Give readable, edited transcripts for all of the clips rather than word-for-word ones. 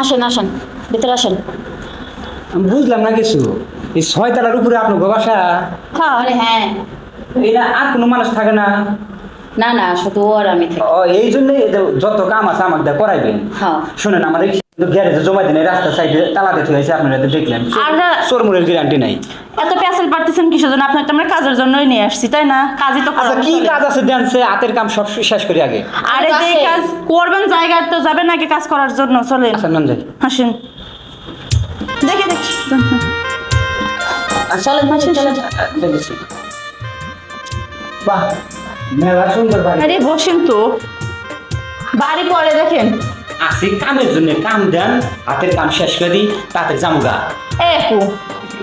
আসেন আসেন, ভিতরে আসেন। আমি বুঝলাম না কিছু, এই 6 তলার উপরে আপনার বাসা? হ্যাঁ আরে হ্যাঁ। এটা আর কোনো মানুষ থাকে না? না না, শুধু ও আর আমি থাকি। ও, এই জন্যই যত কাম আছে আমাকে দিয়ে করাইবেন। হ্যাঁ শুনেন, আমার গ্যারেজে জমা দিন, রাস্তার সাইডে তালা দিতে হয়েছে, আপনারা তো দেখলেন। আর চোরমুরের গ্যারান্টি নাই। এত প্যাসেল পারতেছেন কিসের জন্য? আপনার তো আমরা কাজের জন্যই নিয়ে আসছি, তাই না? কাজই তো আচ্ছা, কি কাজ আছে দেনছে? হাতের কাম সব শেষ করি আগে। আরে যে কাজ করবেন জায়গায় তো যাবেন নাকি কাজ করার জন্য? চলেন আচ্ছা, নাম যাই। হাসেন, দেখে দেখি চলেন চলেন। বাহ, মেলা সুন্দর বাড়ি। আরে বসেন তো, বাড়ি পরে দেখেন। আসি কামের জন্য, কাম দেন, হাতের কাম শেষ করি, তাতে জামুগা। একু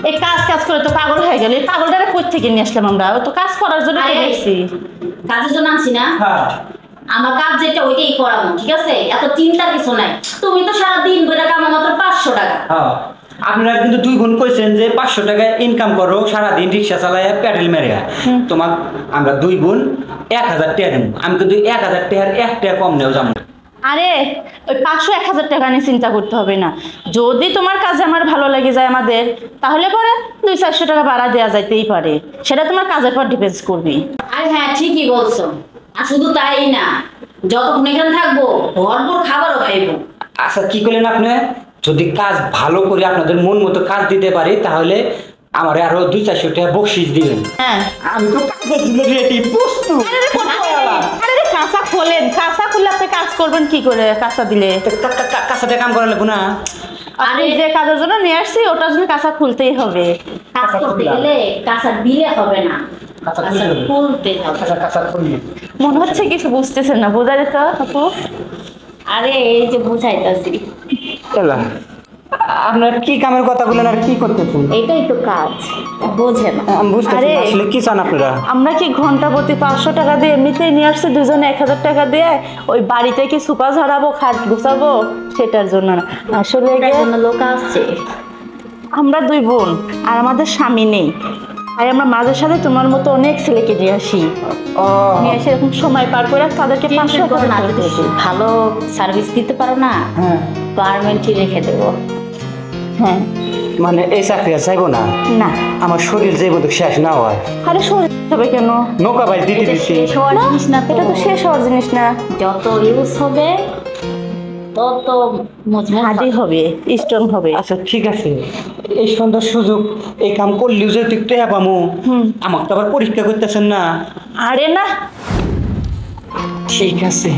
এই কাজ কাজ করে তো পাগল হয়ে গেল। এই পাগলটারে কই থেকে নিয়ে আসলাম আমরা? ও তো কাজ করার জন্য আরে, দেখছি। কাজের জন্য আনছি না। হ্যাঁ, আমার কাজ যেটা ওইটাই করাবো, ঠিক আছে? এত চিন্তার কিছু নাই। তুমি তো সারাদিন বইটা কামা মাত্র 500 টাকা। হ্যাঁ। আপনারা কিন্তু 2 বোন কইছেন যে 500 টাকা ইনকাম করো, সারাদিন রিক্সা চালায় প্যাডেল মেরে। তোমার আমরা 2 বোন 1000 টাকা দেবো। আমি কিন্তু 1000 টাকার 1 টাকা কম নেও যাবো। আরে ওই 500-1000 টাকা নিয়ে চিন্তা করতে হবে না। যদি তোমার কাজে আমার ভালো লেগে যায় আমাদের, তাহলে পরে 200-400 টাকা ভাড়া দেওয়া যাইতেই পারে। সেটা তোমার কাজের পর ডিপেন্ড করবি। আরে হ্যাঁ, ঠিকই বলছো। আর শুধু তাই না, যতক্ষণ এখানে থাকবো ভরপুর খাবারও খাইবো। আচ্ছা, কি করলেন আপনি? যদি কাজ ভালো করে আপনাদের মন মতো কাজ দিতে পারি, তাহলে আমার আরো 200-400 টাকা বকশিস দিবেন। হ্যাঁ, আমি তো কাজের জন্য রেডি, প্রস্তুত। আরে কাঁচা খোলেন, কাঁচা খুললে আপনি কাজ করবেন কি করে? কাঁচা দিলে কাছাতে কাম করা লাগবো না? আরে যে কাজের জন্য নিয়ে আসছি ওটার জন্য কাঁচা খুলতেই হবে। কাজ করতে গেলে কাঁচা দিলে হবে না, কাঁচা কাঁচা খুলতে হবে। কাঁচা খুললি। মনে হচ্ছে কিছু বুঝতেছেন না, বোঝা যেত আপু। আরে এই যে বুঝাইতাছি, আপনার কি কামের কথা বলেন আর কি করতেছেন? এটাই তো কাজ, বোঝেন? আমি বুঝতেছি আরে, না, আসলে কি চান আপনারা? আমরা কি ঘন্টা প্রতি 500 টাকা দিয়ে এমনিতেই নিয়ে আসছি, দুজনে 1000 টাকা দিয়ে ওই বাড়িতে কি সুপা ঝরাবো, খাট গুছাবো সেটার জন্য না। আসলে এটার জন্য লোক আসছে। আমরা 2 বোন আর আমাদের স্বামী নেই, তাই আমরা মাঝে সাথে তোমার মতো অনেক ছেলেকে নিয়ে আসি। ও, নিয়ে এসে এরকম সময় পার করে তাদেরকে 500 টেনশন করো না, টাকা যদি ভালো সার্ভিস দিতে পারো না, হ্যাঁ, গার্মেন্টই রেখে দেবো। হ্যাঁ, মানে এই চাকরি আর চাইবো না? না আমার শরীর যে বোধ শেষ না হয়। আরে সরে হবে কেন? নৌকা ভাই দিতে এটা দিতে শেষ হওয়ার না, জিনিস না তো। এটা তো শেষ হওয়ার জিনিস না, যত ইউজ হবে তত মজবুত হাডি হবে, স্ট্রং হবে। আচ্ছা, ঠিক আছে। এই সুন্দর সুযোগ, এই কাম করলেও যদি একটু পামু, আমাকে তো আবার পরীক্ষা করতেছেন না। আরে না, ঠিক আছে,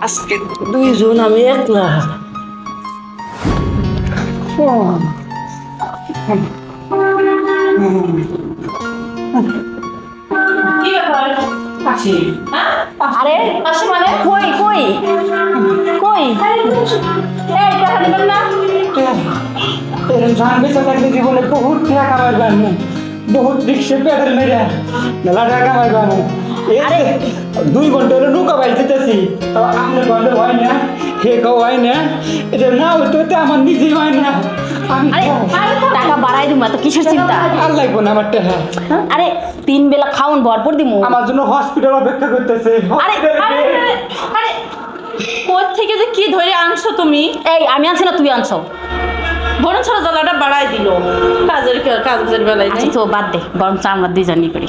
আজকে 2 জন আমি একলা। কি ব্যাপার? আসি। আরে পাশে মানে কই কই কই? এই টাকা দিবেন না? ধান বেচা থাকলে জীবনে বহুত টাকা কামাই পারবো, বহুত রিক্সে পেডেল মেরে মেলা টাকা কামাই পারবো। আরে 2 ঘন্টা হলো নৌকা বাইর দিতেছি, তো আপনার ঘন্টা হয় না, হে কেউ হয় না, এটা না হইতে হইতে আমার নিজেই হয় না। আমি আরে টাকা বাড়াই দিমু, এত কিসের চিন্তা? আর লাগবো না আমার টাকা। আরে 3 বেলা খাওন ভরপুর দিমু। আমার জন্য হসপিটাল অপেক্ষা করতেছে। আরে আরে আরে কোথা থেকে যে কি ধরে আনছো তুমি? এই আমি আনছি না, তুই আনছো। বরং ছোট জ্বালাটা বাড়াই দিল। কাজের বেলায় আচ্ছা নেই। তো বাদ দে, বরং আমরা 2 জনই করি।